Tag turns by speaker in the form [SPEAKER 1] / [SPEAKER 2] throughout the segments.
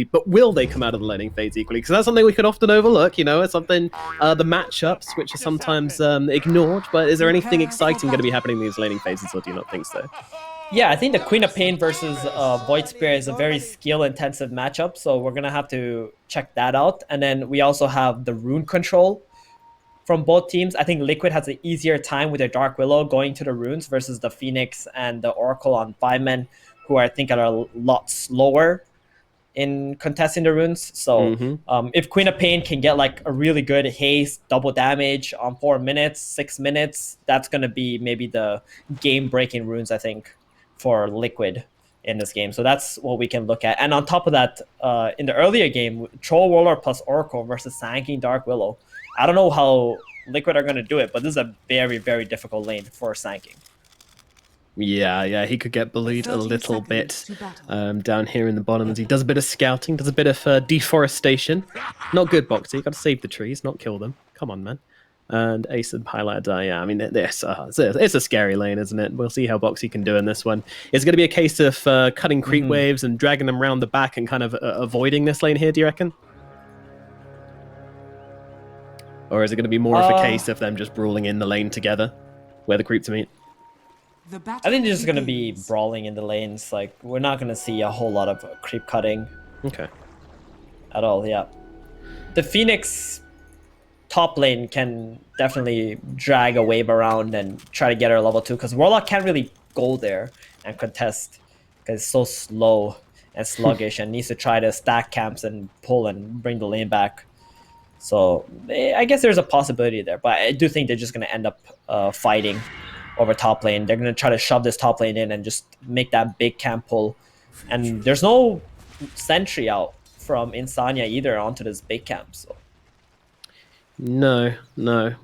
[SPEAKER 1] but will they come out of the laning phase equally? Because that's something we could often overlook, you know, it's something, the matchups, which are sometimes ignored, but is there anything exciting going to be happening in these laning phases, or do you not think so?
[SPEAKER 2] Yeah, I think the Queen of Pain versus Void Spear is a very skill-intensive matchup, so we're going to have to check that out. And then we also have the rune control from both teams. I think Liquid has an easier time with their Dark Willow going to the runes versus the Phoenix and the Oracle on 5-men, who I think are a lot slower in contesting the runes. So if Queen of Pain can get like a really good haste, double damage on 4 minutes, 6 minutes, that's going to be maybe the game-breaking runes, I think, for Liquid in this game. So that's what we can look at. And on top of that, in the earlier game, Troll Warlord plus Oracle versus Sanking Dark Willow. I don't know how Liquid are going to do it, but this is a very, very difficult lane for Sanking.
[SPEAKER 1] Yeah, he could get bullied a little bit down here in the bottom as he does a bit of scouting, does a bit of deforestation. Not good, Boxy. You got to save the trees, not kill them. Come on, man. And Ace and Pilot, yeah, I mean, it's a scary lane, isn't it? We'll see how Boxy can do in this one. It's going to be a case of cutting creep waves and dragging them around the back and kind of avoiding this lane here, do you reckon? Or is it going to be more of a case of them just brawling in the lane together, where the creeps meet?
[SPEAKER 2] I think they're just going to be brawling in the lanes. Like, we're not going to see a whole lot of creep cutting.
[SPEAKER 1] Okay.
[SPEAKER 2] At all, yeah. The Phoenix top lane can definitely drag a wave around and try to get her level 2, because Warlock can't really go there and contest because it's so slow and sluggish and needs to try to stack camps and pull and bring the lane back. So I guess there's a possibility there, but I do think they're just going to end up fighting over top lane. They're going to try to shove this top lane in and just make that big camp pull. And there's no sentry out from Insania either onto this big camp. So.
[SPEAKER 1] No.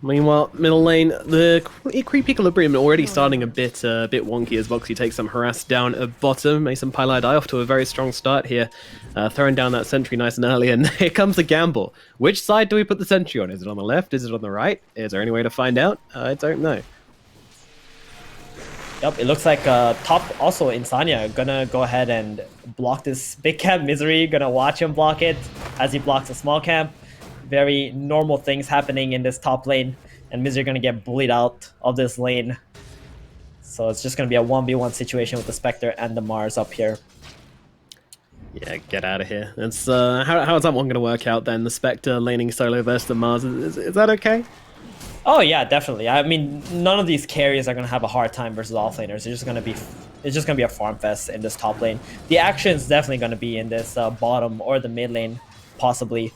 [SPEAKER 1] Meanwhile, middle lane, the creep equilibrium already starting a bit wonky as Voxy takes some harass down at bottom. Mason Pilot off to a very strong start here, throwing down that sentry nice and early, and here comes the gamble. Which side do we put the sentry on? Is it on the left? Is it on the right? Is there any way to find out? I don't know.
[SPEAKER 2] Yep, it looks like top also Insania gonna go ahead and block this big camp. Misery gonna watch him block it as he blocks a small camp. Very normal things happening in this top lane, and Misery gonna get bullied out of this lane. So it's just gonna be a 1v1 situation with the Spectre and the Mars up here.
[SPEAKER 1] Yeah, get out of here. It's how is that one gonna work out then? The Spectre laning solo versus the Mars. Is that okay?
[SPEAKER 2] Oh yeah, definitely. I mean, none of these carries are gonna have a hard time versus offlaners. It's just gonna be a farm fest in this top lane. The action is definitely gonna be in this bottom or the mid lane, possibly.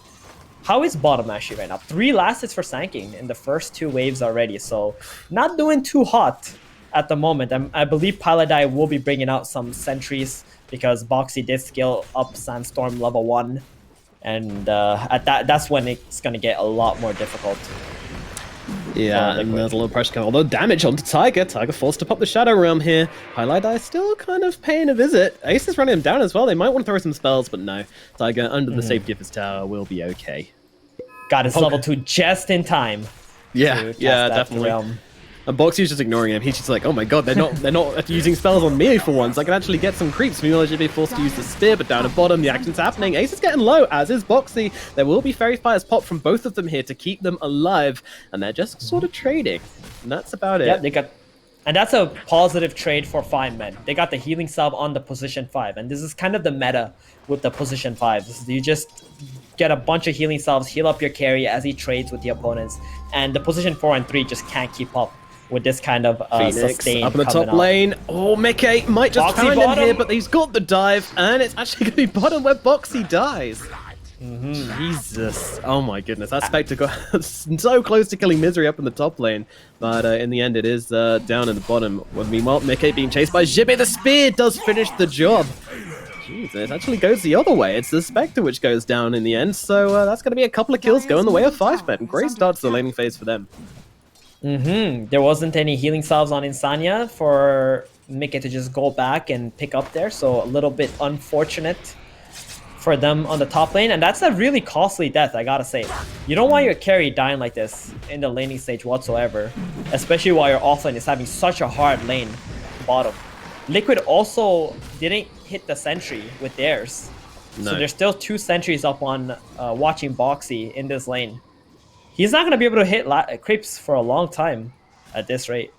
[SPEAKER 2] How is bottom actually right now? 3 last hits for Sanking in the first 2 waves already, so not doing too hot at the moment. I believe Paladai will be bringing out some sentries because Boxy did scale up Sandstorm level 1, and that's when it's gonna get a lot more difficult.
[SPEAKER 1] Yeah, and there's a little pressure coming. Although damage onto Tiger. Tiger forced to pop the Shadow Realm here. Highlight Eye still kind of paying a visit. Ace is running him down as well. They might want to throw some spells, but no. Tiger, under the safety of his tower, will be okay.
[SPEAKER 2] Got his level 2 just in time.
[SPEAKER 1] Yeah, definitely. And Boxy's just ignoring him. He's just like, oh my god, they're not using spells on me for once. I can actually get some creeps. Meanwhile, I should be forced to use the spear, but down at bottom, the action's happening. Ace is getting low, as is Boxy. There will be Fairy Fires pop from both of them here to keep them alive, and they're just sort of trading. And that's about it.
[SPEAKER 2] Yeah, and that's a positive trade for 5-men. They got the healing sub on the position 5, and this is kind of the meta with the position 5. You just get a bunch of healing subs, heal up your carry as he trades with the opponents, and the position 4 and 3 just can't keep up with this kind of sustain
[SPEAKER 1] up in the top lane. Oh, Mickey might just find him here, but he's got the dive, and it's actually going to be bottom where Boxy dies. Jesus. Oh my goodness. That Spectre got so close to killing Misery up in the top lane, but in the end it is down in the bottom. Meanwhile, Mickey being chased by Jibbe. The spear does finish the job. Jeez, it actually goes the other way. It's the Spectre which goes down in the end, so that's going to be a couple of kills going the way of 5-men. Great start to the laning phase for them.
[SPEAKER 2] There wasn't any healing salves on Insania for Mickey to just go back and pick up there, so a little bit unfortunate for them on the top lane, and that's a really costly death, I gotta say. You don't want your carry dying like this in the laning stage whatsoever, especially while your offlane is having such a hard lane bottom. Liquid also didn't hit the sentry with theirs, So there's still 2 sentries up on watching Boxy in this lane. He's not going to be able to hit creeps for a long time at this rate.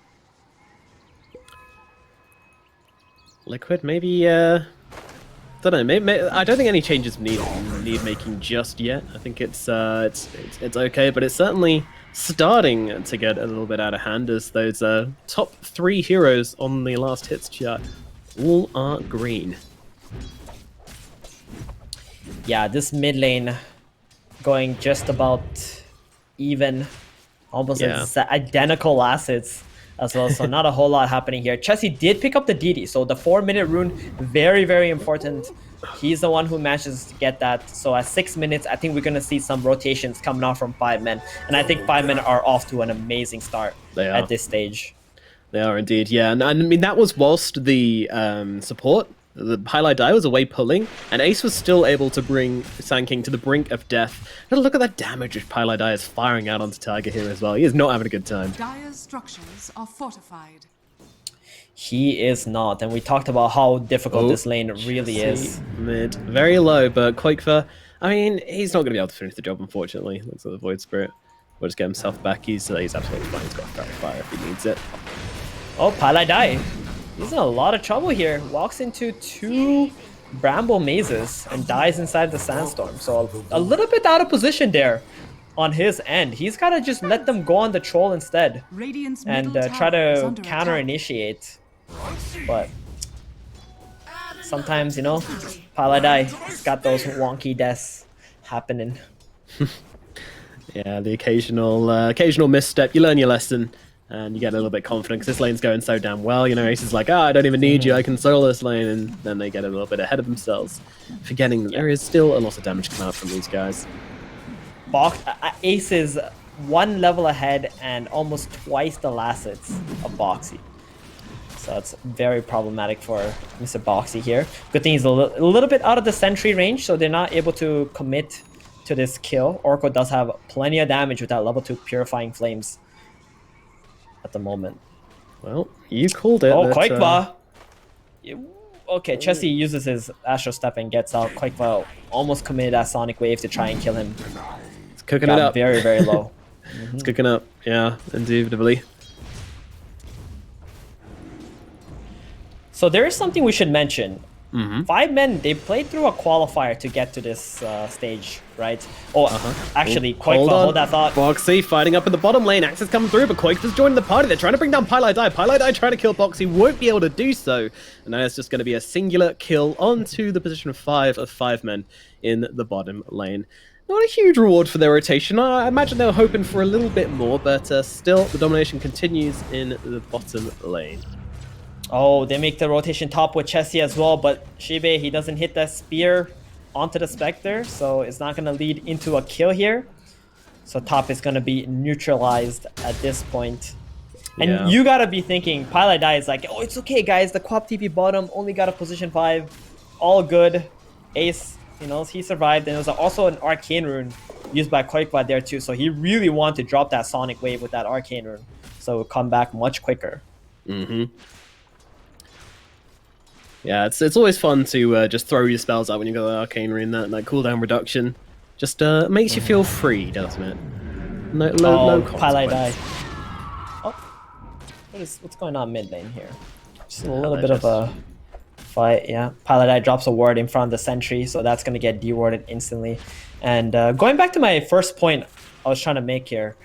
[SPEAKER 1] Liquid, maybe, don't know. Maybe, I don't think any changes need making just yet. I think it's okay, but it's certainly starting to get a little bit out of hand as those top 3 heroes on the last hits chart all are green.
[SPEAKER 2] Yeah, this mid lane going just about even, almost identical last hits as well, so not a whole lot happening here. Chessie did pick up the DD, so the 4-minute rune, very, very important. He's the one who manages to get that. So at 6 minutes, I think we're going to see some rotations coming off from 5 men. And I think 5 men are off to an amazing start at this stage.
[SPEAKER 1] They are indeed, yeah. And I mean, that was whilst the support, the highlight die, was away pulling, and Ace was still able to bring Sand King to the brink of death. And look at that damage which Highlight die is firing out onto Tiger here as well. He is not having a good time.
[SPEAKER 3] Dire's structures are fortified.
[SPEAKER 2] He is not, and we talked about how difficult this lane really is.
[SPEAKER 1] Mid, very low, but Quakefer, I mean, he's not going to be able to finish the job, unfortunately. Looks like the Void Spirit will just get himself back. He's absolutely fine. He's got Fairy Fire if he needs it.
[SPEAKER 2] Oh, Highlight die. He's in a lot of trouble here. Walks into 2 Bramble mazes and dies inside the Sandstorm. So a little bit out of position there on his end. He's got to just let them go on the troll instead and try to counter-initiate. But sometimes, you know, Paladai got those wonky deaths happening.
[SPEAKER 1] Yeah, the occasional misstep. You learn your lesson. And you get a little bit confident because this lane's going so damn well. You know, Ace is like, I don't even need you, I can solo this lane. And then they get a little bit ahead of themselves, forgetting that there is still a lot of damage coming out from these guys.
[SPEAKER 2] Ace is 1 level ahead and almost twice the last hits of Boxy. So it's very problematic for Mr. Boxy here. Good thing he's a little bit out of the sentry range, so they're not able to commit to this kill. Orko does have plenty of damage with that level 2 Purifying Flames at the moment.
[SPEAKER 1] Well, you called it.
[SPEAKER 2] Oh, Quakeba! Okay, Chessie uses his Astral Step and gets out. Quakeba almost committed that Sonic Wave to try and kill him.
[SPEAKER 1] It's cooking it up.
[SPEAKER 2] Very, very low.
[SPEAKER 1] It's cooking up, yeah, indubitably.
[SPEAKER 2] So there is something we should mention. 5 men, they played through a qualifier to get to this stage, right? Oh, actually, Quakeba, hold that thought.
[SPEAKER 1] Boxy fighting up in the bottom lane. Axe is coming through, but Quake's joining the party. They're trying to bring down Pylai Die. Pylai Die trying to kill Boxy, won't be able to do so. And now it's just going to be a singular kill onto the position of 5 of 5 men in the bottom lane. Not a huge reward for their rotation. I imagine they were hoping for a little bit more, but still, the domination continues in the bottom lane.
[SPEAKER 2] Oh, they make the rotation top with Chessie as well, but Shibe, he doesn't hit that spear onto the Spectre, so it's not going to lead into a kill here. So top is going to be neutralized at this point. And you got to be thinking, Paladai is like, oh, it's okay, guys. The Quap TP bottom only got a position 5. All good. Ace, you know, he survived. And there was also an Arcane Rune used by Quakevad there too. So he really wanted to drop that Sonic Wave with that Arcane Rune. So it would come back much quicker.
[SPEAKER 1] Yeah, it's always fun to just throw your spells out when you got the Arcane Rune. That cooldown reduction just makes you feel free, doesn't it? No
[SPEAKER 2] Paladai. Oh, what's going on mid lane here? Just a little bit of a fight. Yeah, Paladai drops a ward in front of the sentry, so that's gonna get dewarded instantly. And going back to my first point I was trying to make here.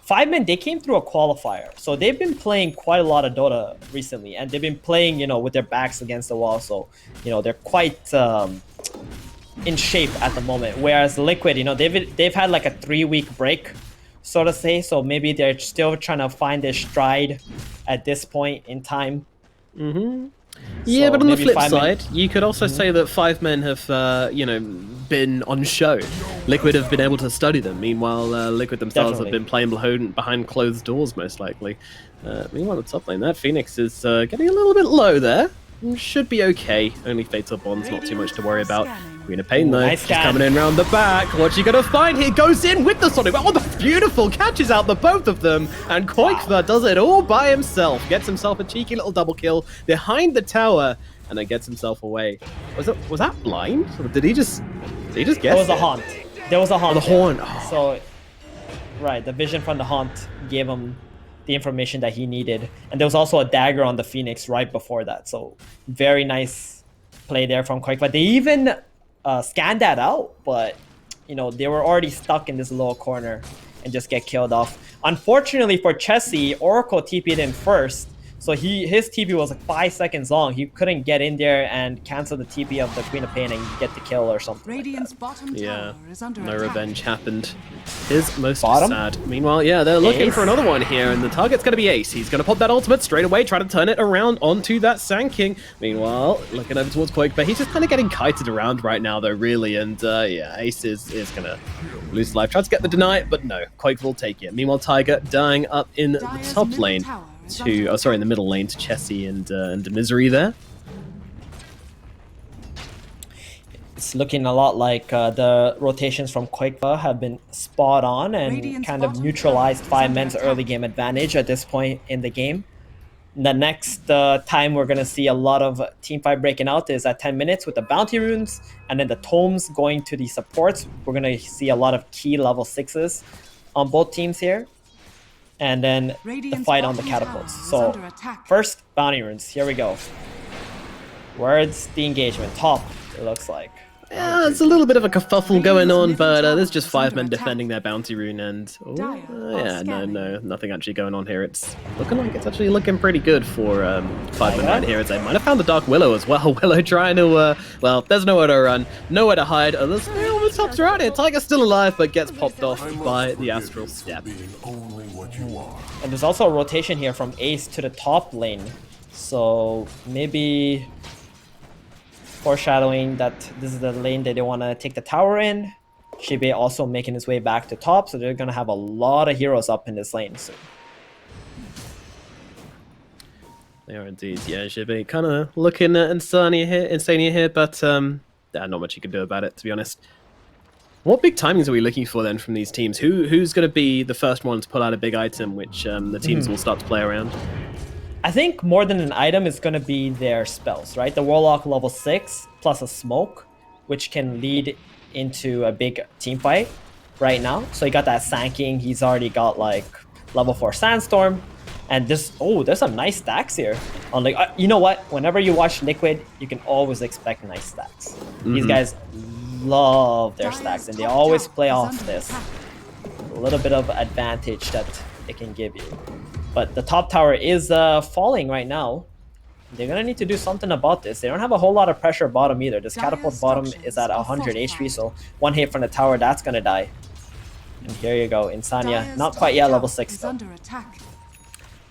[SPEAKER 2] 5 men, they came through a qualifier. So they've been playing quite a lot of Dota recently. And they've been playing, you know, with their backs against the wall. So, you know, they're quite in shape at the moment. Whereas Liquid, you know, they've had like a 3-week break, so to say. So maybe they're still trying to find their stride at this point in time.
[SPEAKER 1] Yeah,
[SPEAKER 2] So
[SPEAKER 1] but on the
[SPEAKER 2] maybe
[SPEAKER 1] flip
[SPEAKER 2] 5 men
[SPEAKER 1] side, you could also say that 5 men have, you know, been on show. Liquid have been able to study them. Meanwhile, Liquid themselves have been playing behind closed doors, most likely. Meanwhile, the top lane, that Phoenix is getting a little bit low there. should be okay. Only Fatal Bond's not too much to worry about. Queen of Pain, though,
[SPEAKER 2] nice
[SPEAKER 1] she's
[SPEAKER 2] scan.
[SPEAKER 1] coming in round the back. What's she gonna find here? Goes in with the Sonic. Oh, that's beautiful. Catches out the both of them. And Koikva does it all by himself. Gets himself a cheeky little double kill behind the tower. And then gets himself away. Was that blind? Or did he just guess
[SPEAKER 2] There was a
[SPEAKER 1] it?
[SPEAKER 2] haunt. There was a haunt.
[SPEAKER 1] Oh, the horn. Oh.
[SPEAKER 2] So, right, the vision from the haunt gave him the information that he needed. And there was also a dagger on the Phoenix right before that. So, very nice play there from Quake. But they even scanned that out. But, you know, they were already stuck in this lower corner and just get killed off. Unfortunately for Chessie, Oracle TP'd in first. So his TP was like 5 seconds long. He couldn't get in there and cancel the TP of the Queen of Pain and get the kill or something.
[SPEAKER 3] Radiant's
[SPEAKER 2] Like
[SPEAKER 3] bottom
[SPEAKER 1] Yeah,
[SPEAKER 3] tower is under
[SPEAKER 1] no
[SPEAKER 3] attack.
[SPEAKER 1] revenge happened. Is most
[SPEAKER 2] Bottom?
[SPEAKER 1] sad. Meanwhile, yeah, they're looking
[SPEAKER 2] Ace?
[SPEAKER 1] for another one here, and the target's going to be Ace. He's going to pop that ultimate straight away, try to turn it around onto that Sand King. Meanwhile, looking over towards Quake, but he's just kind of getting kited around right now, though, really. And yeah, Ace is going to lose life. Tries to get the deny, but no, Quake will take it. Meanwhile, Tiger dying up in the
[SPEAKER 3] Dire's
[SPEAKER 1] top
[SPEAKER 3] middle
[SPEAKER 1] lane
[SPEAKER 3] tower is
[SPEAKER 1] to,
[SPEAKER 3] under
[SPEAKER 1] oh, sorry, in the middle lane to Chessie and Misery there.
[SPEAKER 2] it's looking a lot like the rotations from Quakeva have been spot on and
[SPEAKER 3] Radiant's
[SPEAKER 2] kind of
[SPEAKER 3] bottom
[SPEAKER 2] neutralized
[SPEAKER 3] tower is under
[SPEAKER 2] 5-man's
[SPEAKER 3] attack.
[SPEAKER 2] early game advantage at this point in the game. The next time we're going to see a lot of teamfight breaking out is at 10 minutes with the bounty runes and then the tomes going to the supports. We're going to see a lot of key level 6s on both teams here. And then the
[SPEAKER 3] Radiant's
[SPEAKER 2] fight on the
[SPEAKER 3] bottom
[SPEAKER 2] catapults.
[SPEAKER 3] tower is
[SPEAKER 2] So
[SPEAKER 3] under attack.
[SPEAKER 2] first, bounty runes. Here we go. Where's the engagement? Top, it looks like.
[SPEAKER 1] Yeah, there's a little bit of a kerfuffle going on, but there's just
[SPEAKER 3] is
[SPEAKER 1] 5
[SPEAKER 3] under
[SPEAKER 1] men
[SPEAKER 3] attack.
[SPEAKER 1] defending their bounty rune, and
[SPEAKER 3] Dire are
[SPEAKER 1] yeah,
[SPEAKER 3] scanning.
[SPEAKER 1] no, nothing actually going on here. It's looking like it's actually looking pretty good for 5 men right here. As they might have found the Dark Willow as well. Willow trying to, well, there's nowhere to run, nowhere to hide. There's almost tops around here. Tiger's still alive, but gets popped off by the Astral Step.
[SPEAKER 2] And there's also a rotation here from Ace to the top lane. So maybe foreshadowing that this is the lane that they want to take the tower in. Shibe also making his way back to top, so they're going to have a lot of heroes up in this lane soon.
[SPEAKER 1] They are indeed, yeah. Shibe kind of looking at Insania here, but not much you can do about it, to be honest. What big timings are we looking for then from these teams? Who's going to be the first one to pull out a big item, which the teams will start to play around?
[SPEAKER 2] I think more than an item is going to be their spells, right? The Warlock level 6 plus a smoke, which can lead into a big team fight right now. So he got that Sand King. He's already got like level 4 Sandstorm. And this, oh, there's some nice stacks here. On like, you know what? Whenever you watch Liquid, you can always expect nice stacks. These guys love their stacks, and they always play off this. A little bit of advantage that it can give you. But the top tower is falling right now. They're going to need to do something about this. They don't have a whole lot of pressure bottom either. This catapult bottom is at 100 HP, so one hit from the tower, that's going to die. And here you go, Insania.
[SPEAKER 3] Dire's
[SPEAKER 2] Not
[SPEAKER 3] top
[SPEAKER 2] quite yet,
[SPEAKER 3] tower
[SPEAKER 2] level 6
[SPEAKER 3] is
[SPEAKER 2] though.
[SPEAKER 3] under attack.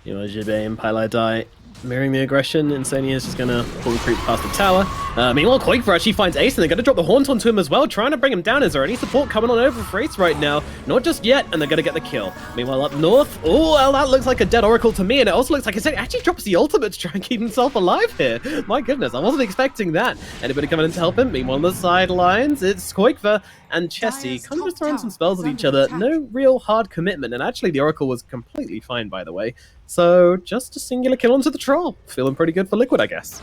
[SPEAKER 1] You know, Jibe and Pylai die, mirroring the aggression. Insania is just gonna pull the creep past the tower. Meanwhile, Quakever actually finds Ace, and they're gonna drop the Haunt onto him as well, trying to bring him down. Is there any support coming on over for Ace right now? Not just yet, and they're gonna get the kill. Meanwhile, up north, oh, well, that looks like a dead Oracle to me, and it also looks like he actually drops the ultimate to try and keep himself alive here. My goodness, I wasn't expecting that. Anybody coming in to help him? Meanwhile, on the sidelines, it's Quakever and Chessie, kind of just throwing some spells at each other. No real hard commitment, and actually the Oracle was completely fine, by the way. So, just a singular kill onto the Troll. Feeling pretty good for Liquid, I guess.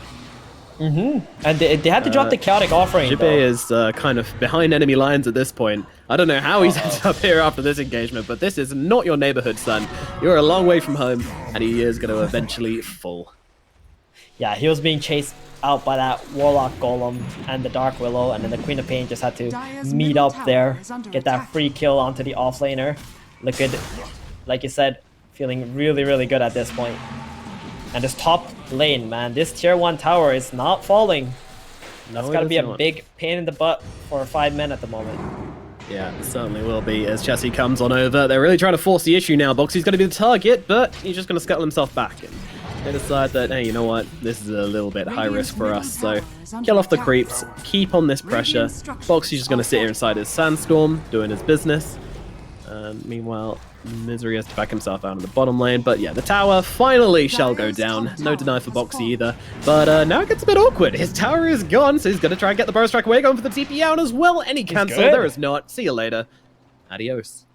[SPEAKER 2] And they had to drop the Chaotic Offering
[SPEAKER 1] Jibe
[SPEAKER 2] though.
[SPEAKER 1] is kind of behind enemy lines at this point. I don't know how he's ended up here after this engagement, but this is not your neighborhood, son. You're a long way from home, and he is going to eventually fall.
[SPEAKER 2] Yeah, he was being chased out by that Warlock Golem and the Dark Willow, and then the Queen of Pain just had to
[SPEAKER 3] Dire's
[SPEAKER 2] meet
[SPEAKER 3] middle
[SPEAKER 2] up
[SPEAKER 3] tower
[SPEAKER 2] there,
[SPEAKER 3] is under
[SPEAKER 2] get that
[SPEAKER 3] attack.
[SPEAKER 2] free kill onto the offlaner. Liquid, like you said, feeling really, really good at this point. And this top lane, man, this tier 1 tower is not falling. That's gotta be a big pain in the butt for 5 men at the moment.
[SPEAKER 1] Yeah, it certainly will be as Chessie comes on over. They're really trying to force the issue now. Boxy's going to be the target, but he's just going to scuttle himself back. And they decide that, hey, you know what? This is a little bit high risk for us. So kill off the creeps, keep on this pressure. Boxy's just going to sit here inside his Sandstorm, doing his business. Meanwhile, Misery has to back himself out in the bottom lane. But yeah, the tower finally shall go down. No deny for Boxy either. But now it gets a bit awkward. His tower is gone, so he's going to try and get the burst strike away, going for the TP out as well. Any cancel? There is not. See you later. Adios.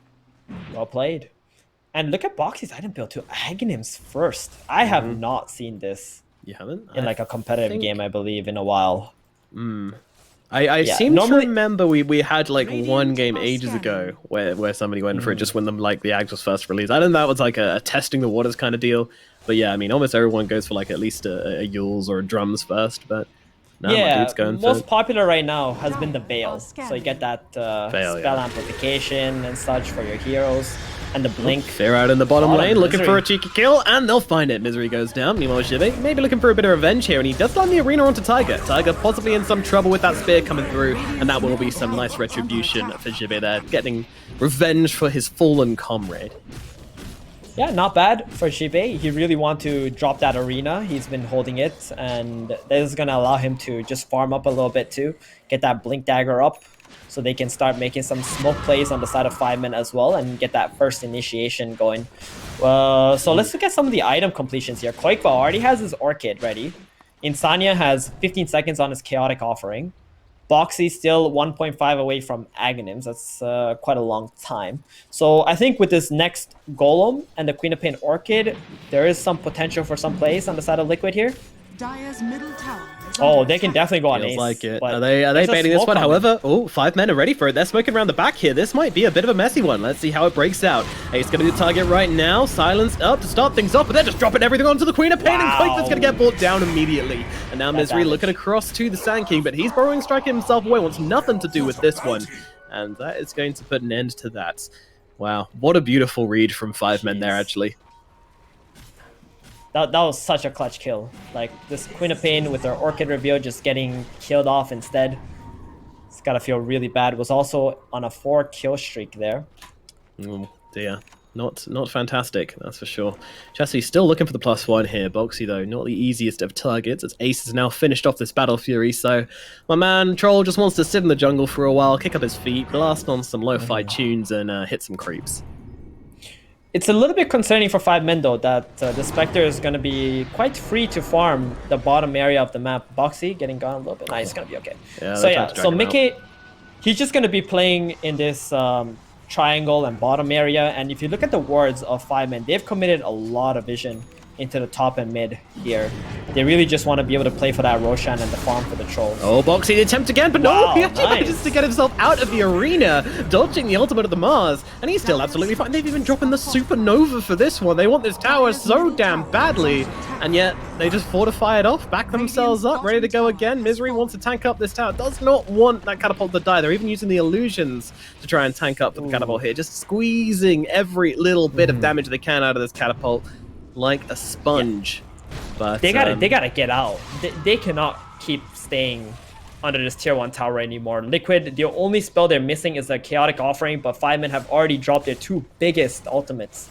[SPEAKER 2] Well played. And look at Boxy's item build to Aghanims first. I have not seen this.
[SPEAKER 1] You haven't?
[SPEAKER 2] In like a competitive game, I believe, in a while.
[SPEAKER 1] I seem to remember we had like one game ages ago where somebody went for it just when the Ags was first released. I don't know, that was like a testing the waters kind of deal. But yeah, I mean, almost everyone goes for like at least a Yules or a Drums first. But now my dude's going
[SPEAKER 2] most popular right now has been the Veil. So you get that spell amplification and such for your heroes. And the Blink.
[SPEAKER 1] They're out in the bottom lane, looking for a cheeky kill, and they'll find it. Misery goes down. Meanwhile, Jibe maybe looking for a bit of revenge here, and he does land the arena onto Tiger. Tiger possibly in some trouble with that spear coming through, and that will be some nice retribution for Jibe there, getting revenge for his fallen comrade.
[SPEAKER 2] Yeah, not bad for Jibe. He really wants to drop that arena. He's been holding it, and this is going to allow him to just farm up a little bit too, get that Blink Dagger up, so they can start making some smoke plays on the side of 5-man as well and get that first initiation going. So let's look at some of the item completions here. Koikva already has his Orchid ready. Insania has 15 seconds on his Chaotic Offering. Boxy still 1.5 away from Aghanims. That's quite a long time. So I think with this next Golem and the Queen of Pain Orchid, there is some potential for some plays on the side of Liquid here.
[SPEAKER 3] Dire's middle tower.
[SPEAKER 2] Oh, they can definitely go on
[SPEAKER 1] Feels
[SPEAKER 2] Ace.
[SPEAKER 1] like it. Are they baiting this one? However, 5-men are ready for it. They're smoking around the back here. This might be a bit of a messy one. Let's see how it breaks out. Ace going to be the target right now. Silenced up to start things off, but they're just dropping everything onto the Queen of Pain, and Koikva's going to get brought down immediately. And now Misery looking across to the Sand King, but he's borrowing striking himself away. Wants nothing to do with this one, and that is going to put an end to that. Wow, what a beautiful read from 5-men there, actually.
[SPEAKER 2] That was such a clutch kill. Like, this Queen of Pain with her Orchid reveal just getting killed off instead. It's gotta feel really bad. Was also on a 4-kill streak there.
[SPEAKER 1] Oh dear. Not fantastic, that's for sure. Chessie still looking for the +1 here. Boxy, though, not the easiest of targets, as Ace has now finished off this Battle Fury, so my man Troll just wants to sit in the jungle for a while, kick up his feet, blast on some lo-fi tunes, and hit some creeps.
[SPEAKER 2] It's a little bit concerning for 5-men, though, that the Spectre is going to be quite free to farm the bottom area of the map. Boxy getting gone a little bit. Nah, he's going to be okay. Yeah, so Mickey, he's just going to be playing in this triangle and bottom area. And if you look at the wards of 5-men, they've committed a lot of vision into the top and mid here. They really just want to be able to play for that Roshan and the farm for the trolls.
[SPEAKER 1] Oh, Boxy, the attempt again, but no, he actually manages to get himself out of the arena, dodging the ultimate of the Mars, and he's still absolutely fine. They've even dropped in the Supernova for this one. They want this tower so damn badly, and yet they just fortify it off, back themselves up, ready to go again. Misery wants to tank up this tower, does not want that catapult to die. They're even using the illusions to try and tank up the catapult here, just squeezing every little bit of damage they can out of this catapult like a sponge. But
[SPEAKER 2] they gotta get out. They cannot keep staying under this tier 1 tower anymore. Liquid, the only spell they're missing is the Chaotic Offering, but 5-men have already dropped their 2 biggest ultimates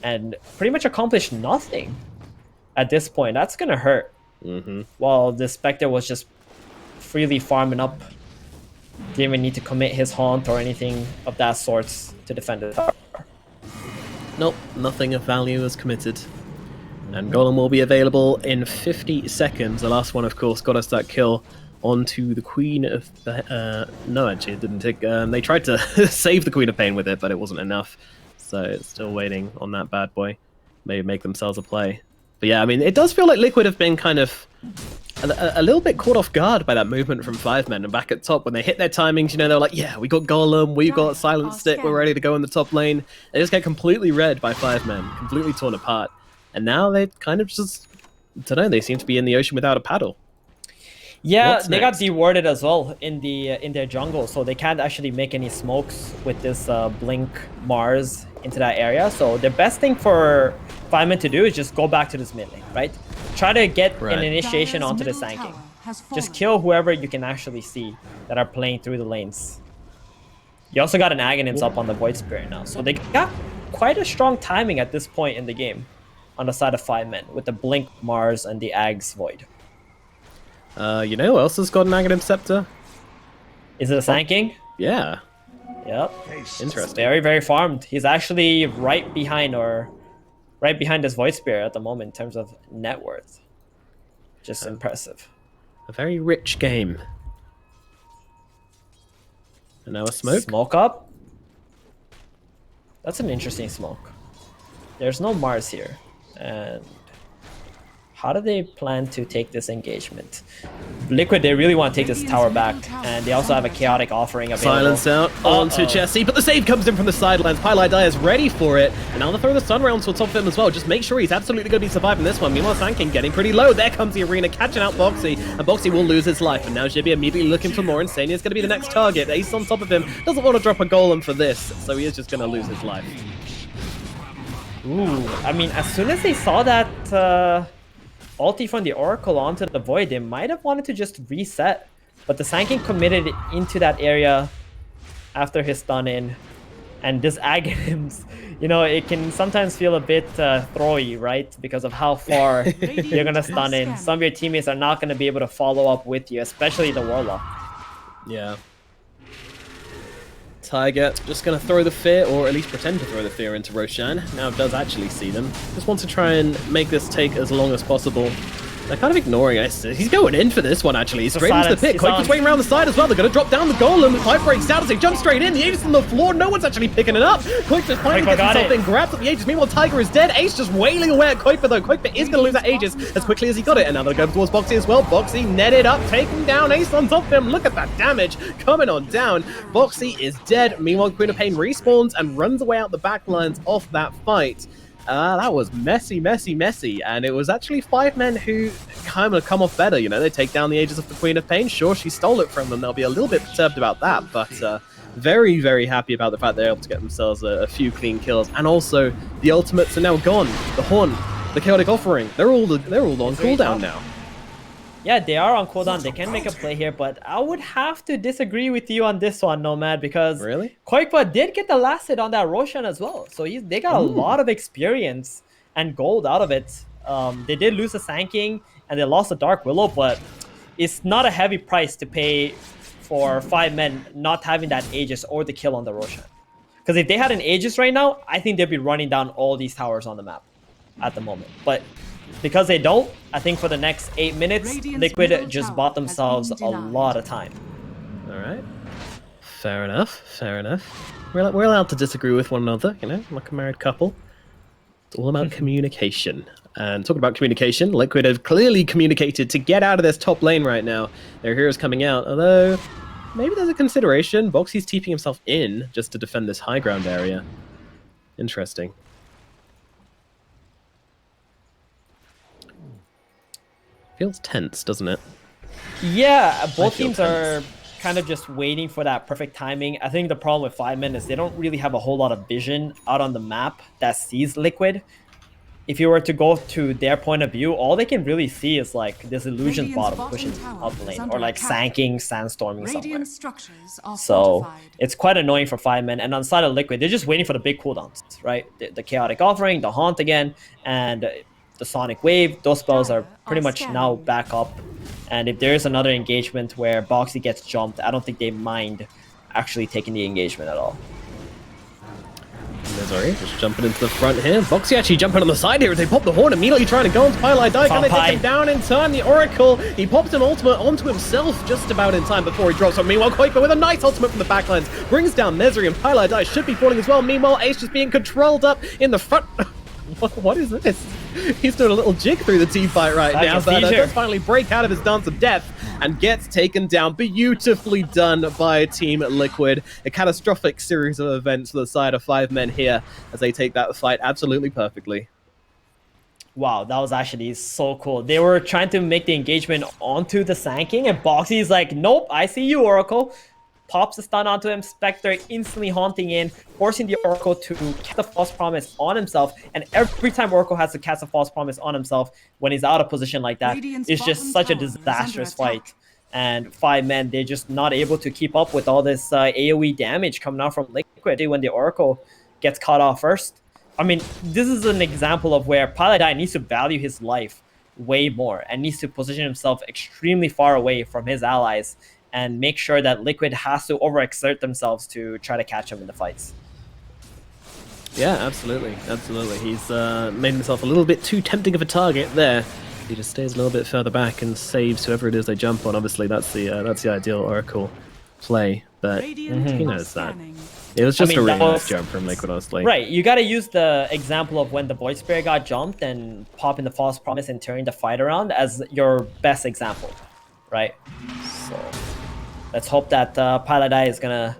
[SPEAKER 2] and pretty much accomplished nothing at this point. That's gonna hurt. While the Spectre was just freely farming up, didn't even need to commit his haunt or anything of that sort to defend the tower.
[SPEAKER 1] Nope, nothing of value is committed. And Golem will be available in 50 seconds. The last one, of course, got us that kill onto the Queen of... no, actually, it didn't take... they tried to save the Queen of Pain with it, but it wasn't enough. So it's still waiting on that bad boy. Maybe make themselves a play. But yeah, I mean, it does feel like Liquid have been kind of a little bit caught off guard by that movement from 5-men, and back at top when they hit their timings, you know, they're like, yeah, we got Golem, we got Silent Stick, we're ready to go in the top lane. They just get completely read by 5-men, completely torn apart, and now they kind of just, I don't know, they seem to be in the ocean without a paddle.
[SPEAKER 2] Yeah, they got dewarded as well in their jungle, so they can't actually make any smokes with this Blink Mars into that area. So the best thing for 5-men to do is just go back to this mid lane, right? Try to get an initiation onto the Sand King. Just kill whoever you can actually see that are playing through the lanes. You also got an Aghanims up on the Void Spirit now, so they got quite a strong timing at this point in the game on the side of 5-men with the Blink Mars and the Aghs Void.
[SPEAKER 1] You know who else has got an Aghanim Scepter?
[SPEAKER 2] Is it a Sand King?
[SPEAKER 1] Yeah.
[SPEAKER 2] Yep.
[SPEAKER 1] Interesting.
[SPEAKER 2] Very, very farmed. He's actually right behind this Void Spear at the moment in terms of net worth. Just impressive.
[SPEAKER 1] A very rich game. And now a smoke.
[SPEAKER 2] Smoke up. That's an interesting smoke. There's no Mars here. And how do they plan to take this engagement? Liquid, they really want to take this tower back, and they also have a chaotic offering available.
[SPEAKER 1] Silence out onto Jesse, but the save comes in from the sidelines. Pylai is ready for it, and now they'll throw the sun rounds to the top of him as well. Just make sure he's absolutely going to be surviving this one. Meanwhile, Sanking getting pretty low. There comes the arena, catching out Boxy, and Boxy will lose his life. And now Jibby immediately looking for more. Insania is going to be the next target. Ace on top of him doesn't want to drop a golem for this, so he is just going to lose his life.
[SPEAKER 2] Ooh, I mean, as soon as they saw that ulti from the Oracle onto the Void, they might have wanted to just reset. But the Sanking committed into that area after his stun in. And this Aghanims, you know, it can sometimes feel a bit throwy, right? Because of how far you're going to stun in. Some of your teammates are not going to be able to follow up with you, especially the Warlock.
[SPEAKER 1] Yeah. Tiger just going to throw the fear, or at least pretend to throw the fear into Roshan. Now does actually see them. Just wants to try and make this take as long as possible. They're kind of ignoring us. He's going in for this one, actually. He's straight into the pit. Quake is waiting around the side as well. They're going to drop down the golem. The pipe breaks down as they jump straight in. The Aegis on the floor. No one's actually picking it up. Quake just finally gets himself in, grabs up the Aegis. Meanwhile, Tiger is dead. Ace just wailing away at Kuiper, though. Kuiper is going to lose that Aegis as quickly as he got it. And now they're going towards Boxy as well. Boxy netted up, taking down Ace on top of him. Look at that damage coming on down. Boxy is dead. Meanwhile, Queen of Pain respawns and runs away out the back lines off that fight. That was messy, messy, messy, and it was actually 5 men who kind of come off better, you know. They take down the Aegis of the Queen of Pain. Sure, she stole it from them. They'll be a little bit perturbed about that, but very, very happy about the fact they're able to get themselves a few clean kills. And also, the ultimates are now gone. The Horn, the Chaotic Offering, they're all on cooldown now.
[SPEAKER 2] Yeah, they are on cooldown. They can make a play here, but I would have to disagree with you on this one, Nomad, because
[SPEAKER 1] really?
[SPEAKER 2] Kuiper did get the last hit on that Roshan as well. So they got a lot of experience and gold out of it. They did lose the Sanking and they lost the Dark Willow, but it's not a heavy price to pay for 5 men not having that Aegis or the kill on the Roshan. Because if they had an Aegis right now, I think they'd be running down all these towers on the map at the moment. But because they don't, I think for the next 8 minutes, Liquid just bought themselves a lot of time.
[SPEAKER 1] Alright. Fair enough, fair enough. We're allowed to disagree with one another, you know, like a married couple. It's all about communication. And talking about communication, Liquid have clearly communicated to get out of this top lane right now. Their hero's coming out, although maybe there's a consideration. Boxy's TPing himself in just to defend this high ground area. Interesting. Feels tense, doesn't it?
[SPEAKER 2] Yeah, both teams are kind of just waiting for that perfect timing. I think the problem with 5 men is they don't really have a whole lot of vision out on the map that sees Liquid. If you were to go to their point of view, all they can really see is like this Illusion's bottom pushing up the lane, or like Sanking, Sandstorming somewhere. So it's quite annoying for 5 men. And on the side of Liquid, they're just waiting for the big cooldowns, right? The Chaotic Offering, the Haunt again, and the Sonic Wave. Those spells are pretty much now back up. And if there's another engagement where Boxy gets jumped, I don't think they mind actually taking the engagement at all.
[SPEAKER 1] Zyori just jumping into the front here. Boxy actually jumping on the side here as they pop the Horn, immediately trying to go into Pylai Die. Can they take him down in turn? The Oracle, he pops an ultimate onto himself just about in time before he drops. So meanwhile, Kuiper with a nice ultimate from the backlines brings down Zyori, and Pylai Die should be falling as well. Meanwhile, Ace just being controlled up in the front. What is this? He's doing a little jig through the team fight right now, but does finally break out of his dance of death and gets taken down. Beautifully done by Team Liquid. A catastrophic series of events for the side of 5 men here as they take that fight absolutely perfectly.
[SPEAKER 2] Wow, that was actually so cool. They were trying to make the engagement onto the Sanking, and Boxy's like, nope, I see you, Oracle. Pops a stun onto him, Spectre instantly haunting in, forcing the Oracle to cast a false promise on himself. And every time Oracle has to cast a false promise on himself when he's out of position like that, it's just such a disastrous fight. And 5 men, they're just not able to keep up with all this AoE damage coming out from Liquid when the Oracle gets caught off first. I mean, this is an example of where Pylai needs to value his life way more and needs to position himself extremely far away from his allies and make sure that Liquid has to overexert themselves to try to catch him in the fights.
[SPEAKER 1] Yeah, absolutely, absolutely. He's made himself a little bit too tempting of a target there. He just stays a little bit further back and saves whoever it is they jump on. Obviously, that's the ideal Oracle play, but he knows that. It was just a really nice jump from Liquid, honestly.
[SPEAKER 2] Right, you got to use the example of when the Void Spirit got jumped and popping the False Promise and turning the fight around as your best example, right? So let's hope that Pilot Eye is gonna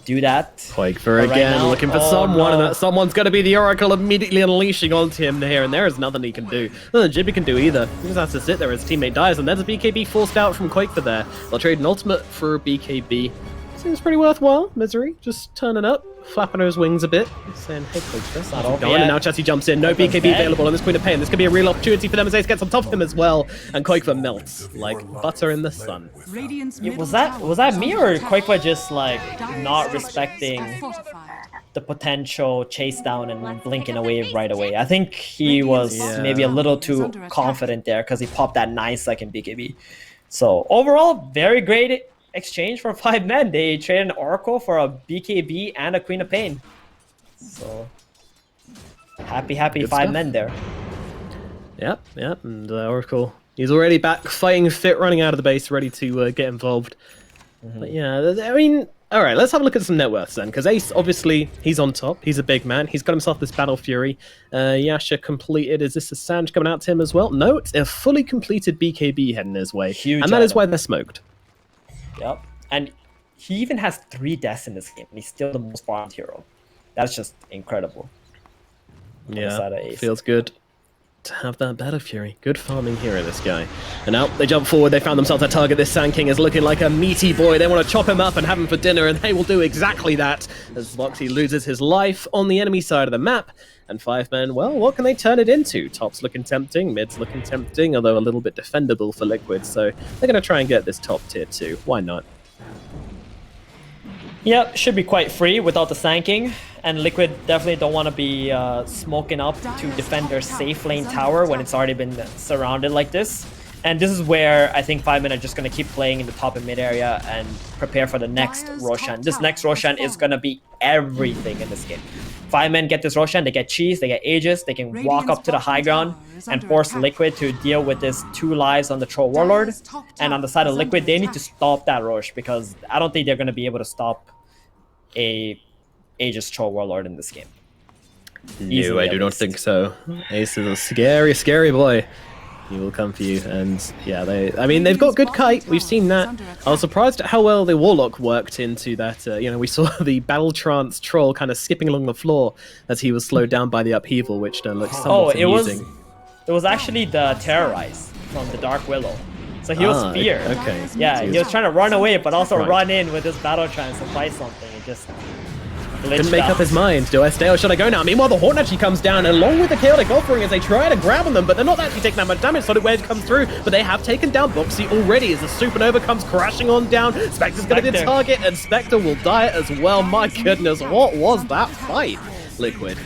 [SPEAKER 2] do that.
[SPEAKER 1] Quakefer again, looking for someone, and that someone's going to be the Oracle immediately unleashing onto him here, and there is nothing he can do. Nothing Jibby can do either. He just has to sit there as his teammate dies, and there's a BKB forced out from Quakefer there. They'll trade an ultimate for BKB. Seems pretty worthwhile. Misery just turning up, flapping his wings a bit, saying, hey, Quakefer, not over yet. And now Chassis jumps in. No BKB available on this Queen of Pain. This could be a real opportunity for them as Ace gets on top of him as well, and Quakefer melts like butter in the sun.
[SPEAKER 2] Was that me or Quakefer just like not respecting the potential chase down and blinking away right away? I think he was maybe a little too confident there because he popped that 9-second BKB. So overall, very great exchange for 5 men. They traded an Oracle for a BKB and a Queen of Pain. So happy
[SPEAKER 1] Good
[SPEAKER 2] 5
[SPEAKER 1] stuff.
[SPEAKER 2] men there.
[SPEAKER 1] Yep, and Oracle, he's already back fighting fit, running out of the base, ready to get involved. But yeah, I mean, all right, let's have a look at some net worths then, because Ace, obviously, he's on top. He's a big man. He's got himself this Battle Fury. Yasha completed. Is this a Sand coming out to him as well? No, it's a fully completed BKB heading his way.
[SPEAKER 2] Huge
[SPEAKER 1] and that is why they're smoked.
[SPEAKER 2] Yep, and he even has 3 deaths in this game, and he's still the most farmed hero. That's just incredible.
[SPEAKER 1] Yeah, feels good to have that Battle Fury. Good farming hero, this guy. And now they jump forward. They found themselves a target. This Sand King is looking like a meaty boy. They want to chop him up and have him for dinner, and they will do exactly that as Loxy loses his life on the enemy side of the map. And 5 men, well, what can they turn it into? Top's looking tempting, mid's looking tempting, although a little bit defendable for Liquid, so they're going to try and get this top tier 2. Why not?
[SPEAKER 2] Yep, should be quite free without the Sanking. And Liquid definitely don't want to be smoking up to defend their safe lane tower when it's already been surrounded like this. And this is where I think 5 men are just going to keep playing in the top and mid area and prepare for the next Roshan. This next Roshan is going to be everything in this game. 5 men get this Roshan, they get cheese, they get Aegis, they can walk up to the high ground and force Liquid to deal with this 2 lives on the Troll Warlord. And on the side of Liquid, they need to stop that Rosh because I don't think they're going to be able to stop a Aegis Troll Warlord in this game.
[SPEAKER 1] No, I do not think so. Ace is a scary, scary boy. He will come for you, and yeah, they've got good kite. We've seen that. I was surprised at how well the Warlock worked into that. We saw the Battle Trance Troll kind of skipping along the floor as he was slowed down by the upheaval, which looked somewhat amusing.
[SPEAKER 2] It was actually the Terrorize from the Dark Willow. So he was feared.
[SPEAKER 1] Okay.
[SPEAKER 2] Yeah, he was trying to run away, but also run in with his Battle Trance to fight something. It just
[SPEAKER 1] couldn't make up his mind. Do I stay or should I go now? Meanwhile, the Horn actually comes down along with the Chaotic Offering as they try to grab on them, but they're not actually taking that much damage. Solid Wedge comes through, but they have taken down Boxy already as the Supernova comes crashing on down. Spectre's going to be the target, and Spectre will die as well. My goodness, what was that fight? Liquid.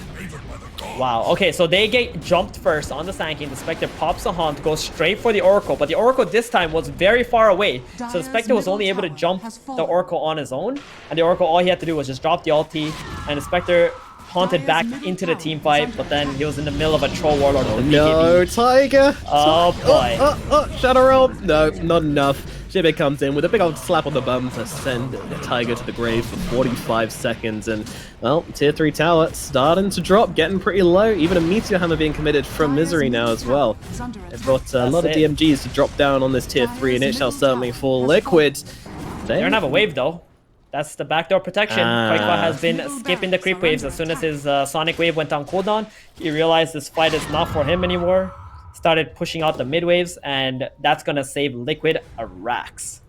[SPEAKER 2] Wow, okay, so they get jumped first on the Sanking. The Spectre pops a Haunt, goes straight for the Oracle, but the Oracle this time was very far away. So the Spectre was only able to jump the Oracle on his own, and the Oracle, all he had to do was just drop the ulti, and the Spectre haunted back into the team fight, but then he was in the middle of a Troll Warlord with a BKB.
[SPEAKER 1] No, Tiger!
[SPEAKER 2] Oh boy.
[SPEAKER 1] Shadow Realm! No, not enough. Jibby comes in with a big old slap on the bum to send the Tiger to the grave for 45 seconds. And, well, tier 3 tower starting to drop, getting pretty low. Even a Meteor Hammer being committed from Misery now as well. They've got a lot of DMGs to drop down on this tier 3, and it shall certainly fall. Liquid.
[SPEAKER 2] They don't have a wave, though. That's the backdoor protection. Quakefa has been skipping the creep waves. As soon as his Sonic Wave went on cooldown, he realized this fight is not for him anymore. Started pushing out the mid waves, and that's gonna save Liquid a racks.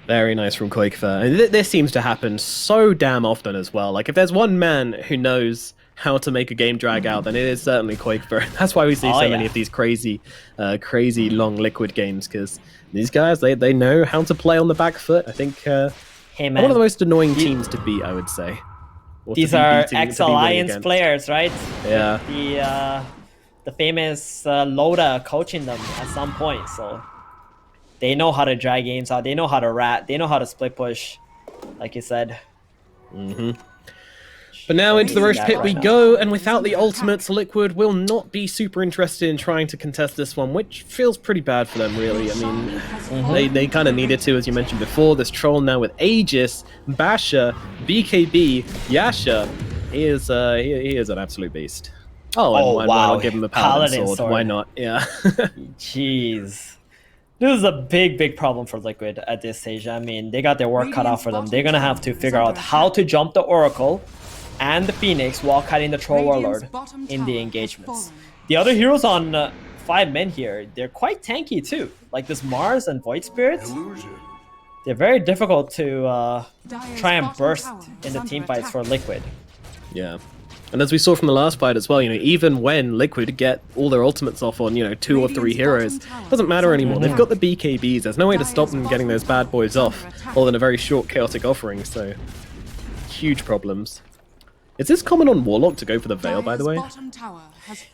[SPEAKER 1] Very nice from Quakefa. This seems to happen so damn often as well. Like, if there's one man who knows how to make a game drag out, then it is certainly Quakefa. That's why we see so many of these crazy long Liquid games, because these guys, they know how to play on the back foot. I think
[SPEAKER 2] hey, man,
[SPEAKER 1] one of the most annoying teams to beat, I would say.
[SPEAKER 2] These are ex-Alliance players, right?
[SPEAKER 1] Yeah.
[SPEAKER 2] The famous Loda coaching them at some point, so They know how to drag games out. They know how to rat. They know how to split push, like you said.
[SPEAKER 1] But now into the Roche Pit we go, and without the ultimates, Liquid will not be super interested in trying to contest this one, which feels pretty bad for them, really. I mean, they kind of needed to, as you mentioned before. This troll now with Aegis, Basher, BKB, Yasha. He is an absolute beast. Oh, and why not give him a Paladin sword? Why not? Yeah.
[SPEAKER 2] Jeez. This is a big problem for Liquid at this stage. I mean, they got their work cut out for them. They're going to have to figure out how to jump the Oracle and the Phoenix while kiting the Troll Warlord in the engagements. The other heroes on 5 men here, they're quite tanky too. Like this Mars and Void Spirit. They're very difficult to try and burst in the team fights for Liquid.
[SPEAKER 1] Yeah. And as we saw from the last fight as well, you know, even when Liquid get all their ultimates off on, you know, 2 or 3 heroes, it doesn't matter anymore. They've got the BKBs. There's no way to stop them getting those bad boys off, other than a very short chaotic offering. So, huge problems. Is this common on Warlock to go for the Veil, by the way?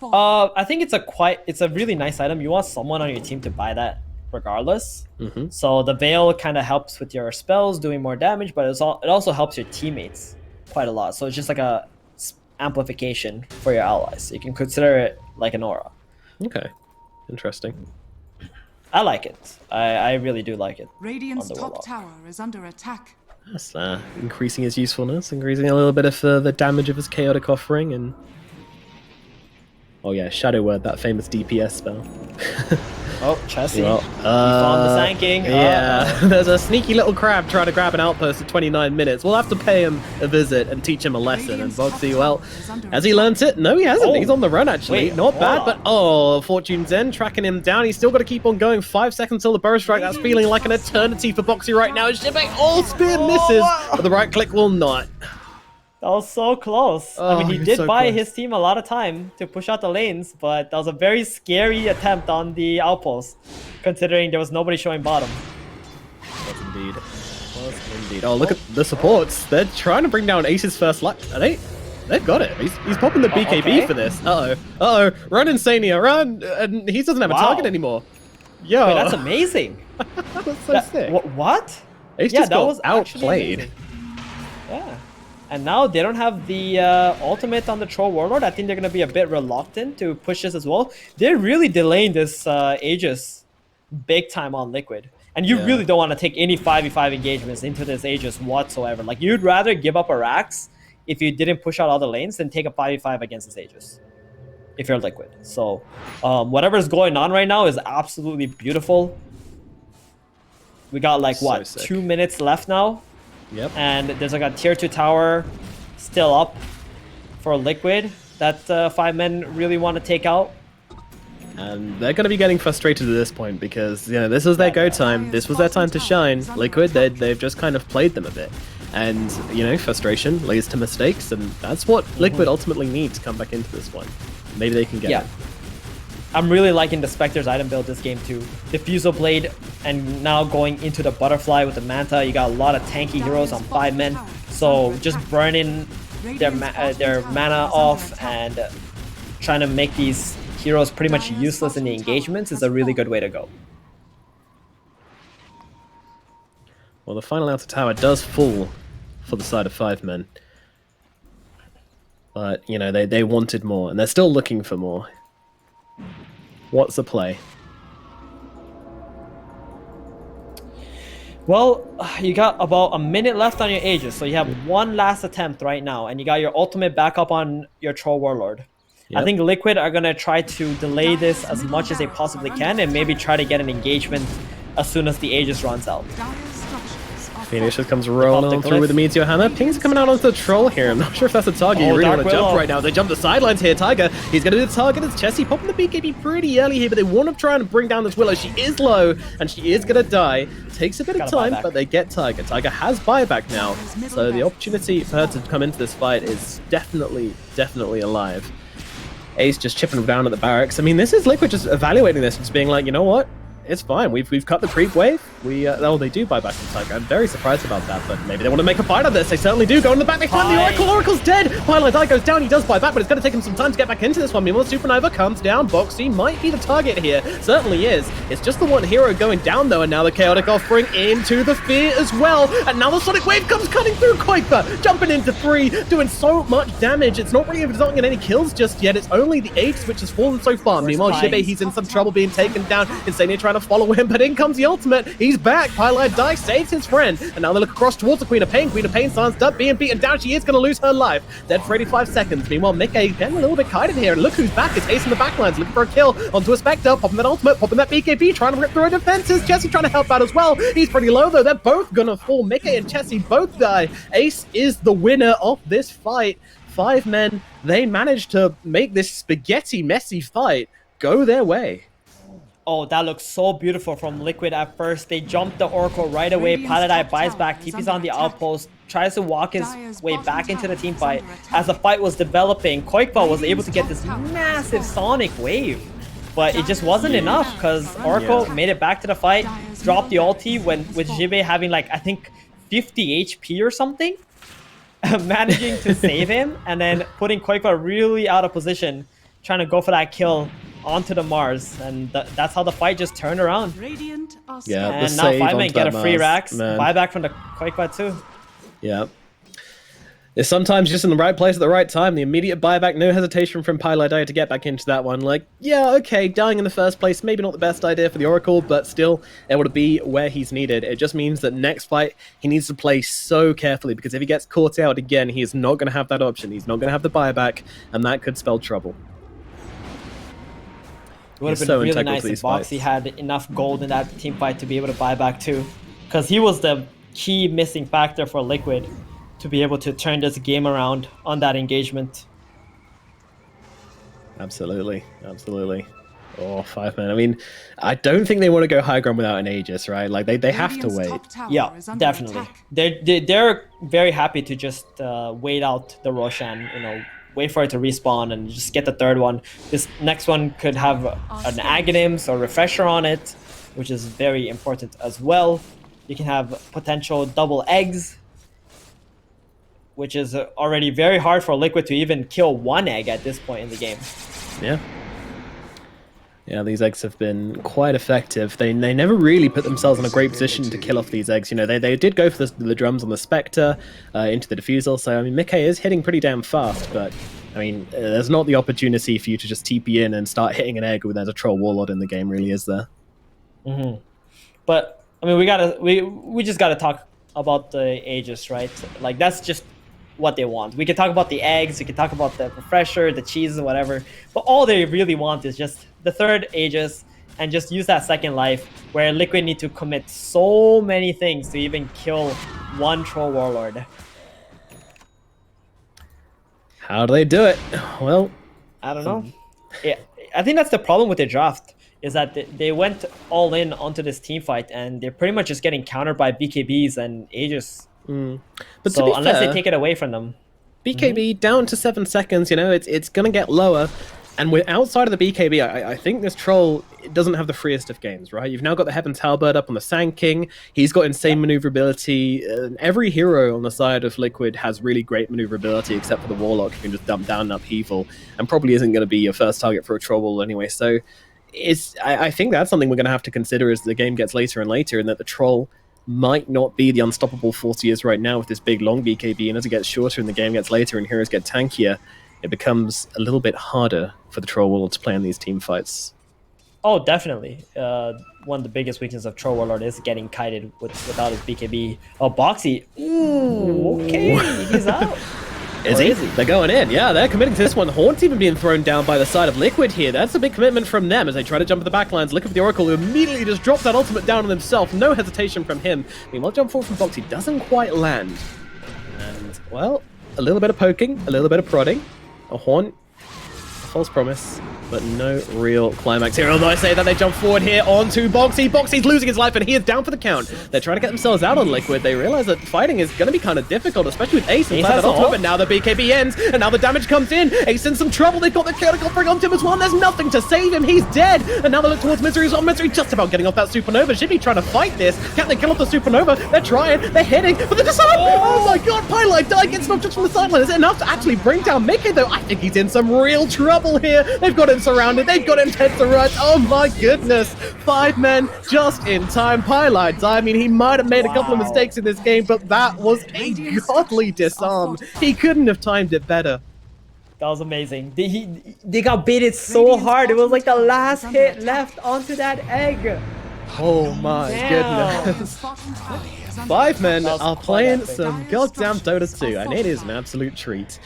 [SPEAKER 2] I think it's a really nice item. You want someone on your team to buy that regardless. So the Veil kind of helps with your spells, doing more damage, but it also helps your teammates quite a lot. So it's just like a amplification for your allies. So you can consider it like an aura.
[SPEAKER 1] Okay, interesting.
[SPEAKER 2] I like it. I really do like it.
[SPEAKER 3] Radiant's top tower is under attack.
[SPEAKER 1] That's increasing his usefulness, increasing a little bit of the damage of his chaotic offering, and oh yeah, Shadow Word, that famous DPS spell.
[SPEAKER 2] Oh, Chessie. Well, he found the Sanking.
[SPEAKER 1] Yeah, there's a sneaky little crab trying to grab an outpost at 29 minutes. We'll have to pay him a visit and teach him a lesson. And Boxy, well, has he learnt it? No, he hasn't. He's on the run, actually.
[SPEAKER 2] Wait,
[SPEAKER 1] not bad, but oh, Fortune's End tracking him down. He's still got to keep on going. 5 seconds till the burrow strike. That's feeling like an eternity for Boxy right now. Shipping all spear misses, but the right click will not.
[SPEAKER 2] That was so close. I mean, he did buy his team a lot of time to push out the lanes, but that was a very scary attempt on the outpost, considering there was nobody showing bottom.
[SPEAKER 1] Was indeed. Was indeed. Oh, look at the supports. They're trying to bring down Ace's first light. Are they? They've got it. He's popping the BKB for this. Uh-oh. Run, Insania, run! And he doesn't have a target anymore. Yo.
[SPEAKER 2] Wait, that's amazing.
[SPEAKER 1] That's so sick.
[SPEAKER 2] What?
[SPEAKER 1] Ace just got outplayed.
[SPEAKER 2] Yeah. And now they don't have the ultimate on the Troll Warlord. I think they're going to be a bit reluctant to push this as well. They're really delaying this Aegis big time on Liquid. And you really don't want to take any 5v5 engagements into this Aegis whatsoever. Like, you'd rather give up a Rax if you didn't push out all the lanes than take a 5v5 against this Aegis, if you're Liquid. So, whatever's going on right now is absolutely beautiful. We got, like, what, 2 minutes left now?
[SPEAKER 1] Yep.
[SPEAKER 2] And there's like a tier 2 tower still up for Liquid that 5 men really want to take out.
[SPEAKER 1] And they're going to be getting frustrated at this point because, you know, this was their go time. This was their time to shine. Liquid, they've just kind of played them a bit. And, you know, frustration leads to mistakes. And that's what Liquid ultimately need to come back into this one. Maybe they can get it.
[SPEAKER 2] I'm really liking the Spectre's item build this game too. Diffusal Blade, and now going into the Butterfly with the Manta. You got a lot of tanky heroes on 5 men, so just burning their mana off and trying to make these heroes pretty much useless in the engagements is a really good way to go.
[SPEAKER 1] Well, the final outer tower does fall for the side of 5 men. But, you know, they wanted more, and they're still looking for more. What's the play?
[SPEAKER 2] Well, you got about a minute left on your Aegis, so you have one last attempt right now, and you got your ultimate back up on your Troll Warlord. Yep. I think Liquid are going to try to delay this as much as they possibly can, and maybe try to get an engagement as soon as the Aegis runs out.
[SPEAKER 1] Phoenix just comes rolling on through with the Meteor Hammer. Ping's coming out onto the Troll here. I'm not sure if that's a target you really want to jump right now. They jump the sidelines here. Tiger, he's going to do the target. It's Chessie popping the BKB pretty early here, but they want to try and bring down this Willow. She is low, and she is going to die. Takes a bit of time, but they get Tiger. Tiger has buyback now, so the opportunity for her to come into this fight is definitely alive. Ace just chipping down at the barracks. I mean, this is Liquid just evaluating this, just being like, you know what? it's fine. We've cut the creep wave. Oh, they do buy back in Tiger. I'm very surprised about that, but maybe they want to make a fight of this. They certainly do. Go in the back, they find the Oracle. Oracle's dead. Pilot Eye goes down. He does buy back, but it's going to take him some time to get back into this one. Meanwhile, Supernova comes down. Boxy might be the target here. Certainly is. It's just the one hero going down, though, and now the Chaotic offering into the Fear as well. And now the Sonic Wave comes cutting through Kuiper, jumping into 3, doing so much damage. It's not really resulting in any kills just yet. It's only the Aegis which has fallen so far. Meanwhile, Shibe, he's in some trouble being taken down. Insania trying to follow him, but in comes the ultimate. He's back. Pilot Die saves his friend. And now they look across towards the Queen of Pain. Queen of Pain stands up, being beaten down. She is going to lose her life. Dead for 85 seconds. Meanwhile, Mickey getting a little bit kited here. And look who's back. It's Ace in the backlines, looking for a kill onto a Spectre, popping that ultimate, popping that BKB, trying to rip through her defenses. Jesse trying to help out as well. He's pretty low, though. They're both going to fall. Mickey and Jesse both die. Ace is the winner of this fight. 5 men, they managed to make this spaghetti messy fight go their way.
[SPEAKER 2] Oh, that looks so beautiful from Liquid at first. They jumped the Oracle right away. Pilot Eye buys back, TP's on the outpost, tries to walk his way back into the team fight. As the fight was developing, Kuiper was able to get this massive Sonic Wave. But it just wasn't enough because Oracle made it back to the fight, dropped the ulti with Jibe having like, I think 50 HP or something. Managing to save him and then putting Kuiper really out of position, trying to go for that kill onto the Mars, and that's how the fight just turned around.
[SPEAKER 1] Yeah,
[SPEAKER 2] and now 5 men get a free racks, buyback from the Kuiper too.
[SPEAKER 1] Yeah. It's sometimes just in the right place at the right time. The immediate buyback, no hesitation from Pilot Eye to get back into that one. Like, yeah, okay, dying in the first place, maybe not the best idea for the Oracle, but still able to be where he's needed. It just means that next fight, he needs to play so carefully, because if he gets caught out again, he is not going to have that option. He's not going to have the buyback, and that could spell trouble.
[SPEAKER 2] It would have been really nice if Boxy had enough gold in that team fight to be able to buy back too, because he was the key missing factor for Liquid to be able to turn this game around on that engagement.
[SPEAKER 1] Absolutely, absolutely. Oh, 5 men. I mean, I don't think they want to go high ground without an Aegis, right? Like, they have to wait.
[SPEAKER 2] Yeah, definitely. They're very happy to just wait out the Roshan, you know, wait for it to respawn and just get the 3rd one. This next one could have an Aghanims or Refresher on it, which is very important as well. You can have potential double eggs, which is already very hard for Liquid to even kill 1 egg at this point in the game.
[SPEAKER 1] Yeah. Yeah, these eggs have been quite effective. They never really put themselves in a great position to kill off these eggs. You know, they did go for the drums on the Spectre into the Diffusal. So, I mean, Mickey is hitting pretty damn fast. But, I mean, there's not the opportunity for you to just TP in and start hitting an egg when there's a Troll Warlord in the game, really, is there?
[SPEAKER 2] Mm-hmm. But, I mean, we just got to talk about the Aegis, right? Like, that's just what they want. We can talk about the eggs, we can talk about the refresher, the cheese, and whatever, but all they really want is just the 3rd Aegis and just use that 2nd life, where Liquid need to commit so many things to even kill 1 Troll Warlord.
[SPEAKER 1] How do they do it? Well,
[SPEAKER 2] I don't know. Yeah, I think that's the problem with the draft, is that they went all in onto this team fight and they're pretty much just getting countered by BKBs and Aegis.
[SPEAKER 1] But
[SPEAKER 2] so unless they take it away from them,
[SPEAKER 1] BKB down to 7 seconds, you know, it's gonna get lower. And with outside of the BKB, I think this Troll doesn't have the freest of games, right? You've now got the Heaven's Halberd up on the Sand King. He's got insane maneuverability. Every hero on the side of Liquid has really great maneuverability, except for the Warlock, who can just dump down an upheaval, and probably isn't going to be your first target for a Troll Wall anyway. So I think that's something we're going to have to consider as the game gets later and later, and that the Troll might not be the unstoppable force he is right now with this big long BKB, and as it gets shorter and the game gets later and heroes get tankier, it becomes a little bit harder for the Troll Warlord to play in these team fights.
[SPEAKER 2] Oh, definitely. One of the biggest weaknesses of Troll Warlord is getting kited without his BKB. Oh, Boxy. Ooh, okay, he's out.
[SPEAKER 1] Is he? They're going in. Yeah, they're committing to this one. Haunt's even being thrown down by the side of Liquid here. That's a big commitment from them as they try to jump at the backlines. Look at the Oracle, who immediately just drops that ultimate down on himself. No hesitation from him. Meanwhile, jump forward from Boxy doesn't quite land. And, well, a little bit of poking, a little bit of prodding. A Haunt false promise, but no real climax here. Although I say that they jump forward here onto Boxy. Boxy's losing his life, and he is down for the count. They're trying to get themselves out on Liquid. They realize that fighting is going to be kind of difficult, especially with Ace inside that ultimate. But now the BKB ends, and now the damage comes in. Ace in some trouble. They've got the critical bring onto him as well, and there's nothing to save him. He's dead. And now they look towards Misery as well. Misery just about getting off that Supernova. Should be trying to fight this. Can't they kill off the Supernova? They're trying. They're hitting. But they're just oh my god, Pylite Die gets knocked just from the sideline. Is it enough to actually bring down Mickey, though? I think he's in some real trouble here. They've got him surrounded. They've got him dead to rush. Oh my goodness. 5 men just in time. Pylite Die. I mean, he might have made a couple of mistakes in this game, but that was a godly disarm. He couldn't have timed it better.
[SPEAKER 2] That was amazing. They got baited so hard. It was like the last hit left onto that egg.
[SPEAKER 1] Oh my goodness. 5 men are playing some goddamn Dota 2, and it is an absolute treat.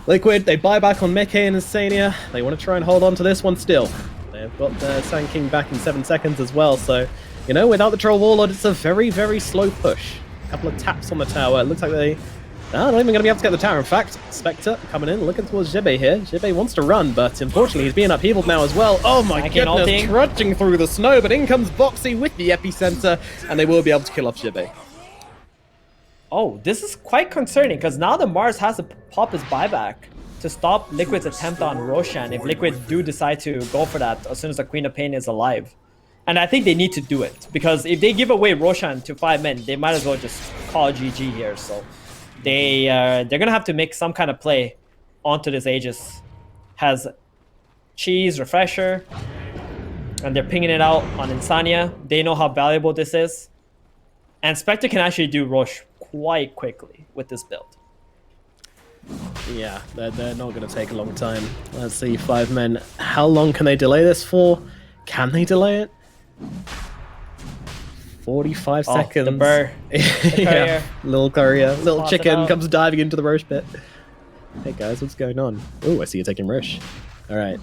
[SPEAKER 1] Liquid, they buy back on Mickey and Insania. They want to try and hold on to this one still. They've got the Sand King back in 7 seconds as well, so, you know, without the Troll Warlord, it's a very, very slow push. A couple of taps on the tower. It looks like they not even going to be able to get the tower. In fact, Spectre coming in, looking towards Jibe here. Jibe wants to run, but unfortunately he's being upheavaled now as well. Oh my goodness, trudging through the snow, but in comes Boxy with the epicenter, and they will be able to kill off Jibe.
[SPEAKER 2] Oh, this is quite concerning, because now the Mars has to pop his buyback to stop Liquid's attempt on Roshan if Liquid do decide to go for that as soon as the Queen of Pain is alive. And I think they need to do it, because if they give away Roshan to 5 men, they might as well just call GG here, so... they're gonna have to make some kind of play onto this Aegis. Has cheese, refresher, and they're pinging it out on Insania. They know how valuable this is. And Spectre can actually do Rosh quite quickly with this build.
[SPEAKER 1] Yeah, they're not going to take a long time. Let's see, 5 men. How long can they delay this for? Can they delay it? 45 seconds.
[SPEAKER 2] The burr.
[SPEAKER 1] Yeah, little courier, little chicken comes diving into the Rosh pit. Hey guys, what's going on? Oh, I see you taking Rosh. All right,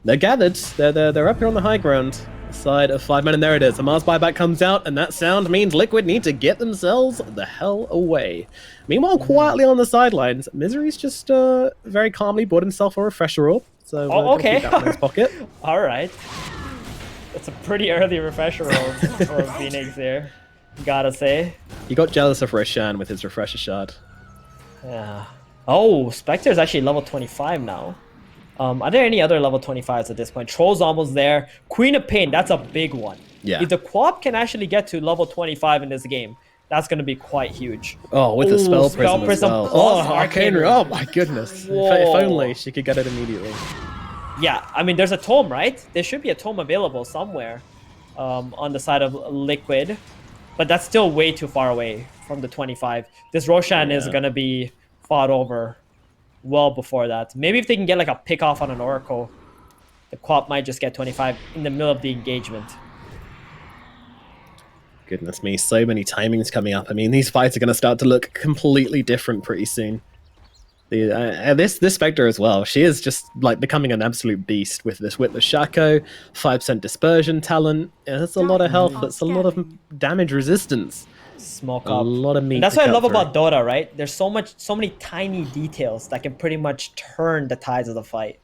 [SPEAKER 1] they're gathered. They're up here on the high ground, side of 5 men, and there it is. The Mars buyback comes out, and that sound means Liquid need to get themselves the hell away. Meanwhile, quietly on the sidelines, Misery's just very calmly bought himself a refresher orb. So
[SPEAKER 2] okay.
[SPEAKER 1] Keep that one in his pocket.
[SPEAKER 2] All right. It's a pretty early refresher roll for Phoenix here, gotta say.
[SPEAKER 1] He got jealous of Roshan with his refresher shard.
[SPEAKER 2] Yeah. Oh, Spectre is actually level 25 now. Are there any other level 25s at this point? Troll's almost there. Queen of Pain, that's a big one.
[SPEAKER 1] Yeah.
[SPEAKER 2] If the co-op can actually get to level 25 in this game, that's going to be quite huge.
[SPEAKER 1] Oh, with the spell prism as well.
[SPEAKER 2] Oh,
[SPEAKER 1] Arcane. Oh my goodness. If only she could get it immediately.
[SPEAKER 2] Yeah, I mean, there's a tome, right? There should be a tome available somewhere on the side of Liquid, but that's still way too far away from the 25. This Roshan is going to be fought over well before that. Maybe if they can get like a pick off on an Oracle, the co-op might just get 25 in the middle of the engagement.
[SPEAKER 1] Goodness me, so many timings coming up. I mean, these fights are going to start to look completely different pretty soon. This Spectre as well, she is just like becoming an absolute beast with this Witless Shaco, 5% dispersion talent. That's a lot of health, that's a lot of damage resistance.
[SPEAKER 2] Smoke up.
[SPEAKER 1] A lot of meat.
[SPEAKER 2] And that's what I love about Dota, right? There's so many tiny details that can pretty much turn the tides of the fight.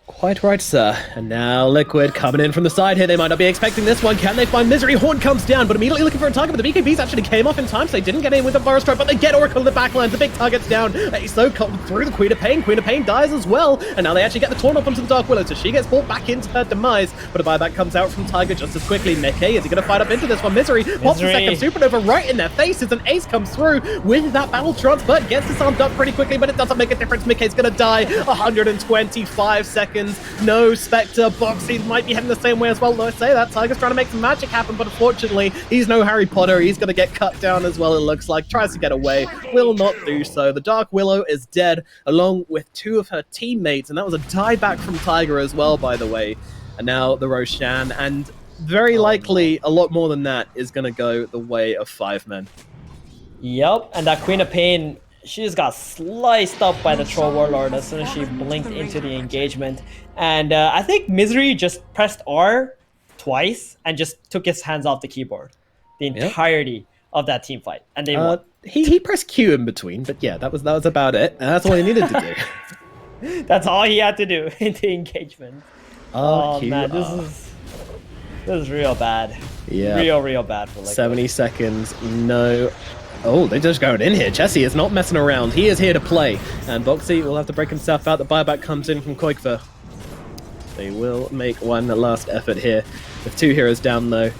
[SPEAKER 1] Quite right, sir. And now Liquid coming in from the side here. They might not be expecting this one. Can they find Misery? Horn comes down, but immediately looking for a target. But the BKBs actually came off in time, so they didn't get in with the Forest Strike, but they get Oracle in the backlines. The big target's down. So through the Queen of Pain. Queen of Pain dies as well. And now they actually get the Torn off onto the Dark Willow, so she gets brought back into her demise. But a buyback comes out from Tiger just as quickly. Mickey, is he going to fight up into this one? Misery pops the second Supernova right in their faces, and Ace comes through with that Battle Trance, but gets disarmed up pretty quickly, but it doesn't make a difference. Mickey's going to die. 125 seconds. No Spectre. Boxy might be heading the same way as well. Though I say that, Tiger's trying to make some magic happen, but unfortunately, he's no Harry Potter. He's going to get cut down as well, it looks like. Tries to get away. Will not do so. The Dark Willow is dead, along with 2 of her teammates, and that was a dieback from Tiger as well, by the way. And now the Roshan, and very likely a lot more than that is going to go the way of 5 men.
[SPEAKER 2] Yep, and that Queen of Pain, she just got sliced up by the Troll Warlord as soon as she blinked into the engagement. And I think Misery just pressed R twice and just took his hands off the keyboard the entirety of that team fight. And they won.
[SPEAKER 1] He pressed Q in between, but yeah, that was about it. And that's all he needed to do.
[SPEAKER 2] That's all he had to do in the engagement. Oh man, this is real bad.
[SPEAKER 1] Yeah.
[SPEAKER 2] Real bad for Liquid.
[SPEAKER 1] 70 seconds, no. Oh, they're just going in here. Chessie is not messing around. He is here to play. And Boxy will have to break himself out. The buyback comes in from Koikva. They will make one last effort here. With 2 heroes down, though.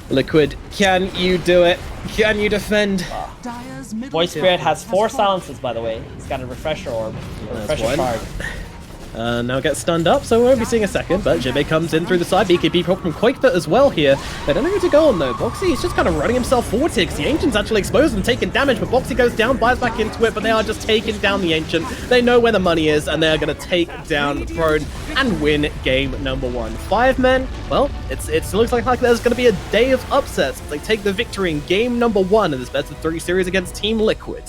[SPEAKER 1] Liquid, can you do it? Can you defend?
[SPEAKER 2] Void Spirit has 4 silences, by the way. He's got a refresher orb. Refresher shard.
[SPEAKER 1] Now gets stunned up, so we won't be seeing a second, but Jibe comes in through the side. BKB prop from Koikva as well here. They don't know who to go on, though. Boxy is just kind of running himself forward here, because the Ancient's actually exposed and taking damage, but Boxy goes down, buys back into it, but they are just taking down the Ancient. They know where the money is, and they're going to take down Throne and win game number 1. 5 men, well, it looks like there's going to be a day of upsets. They take the victory in game number 1 of this best of 3 series against Team Liquid.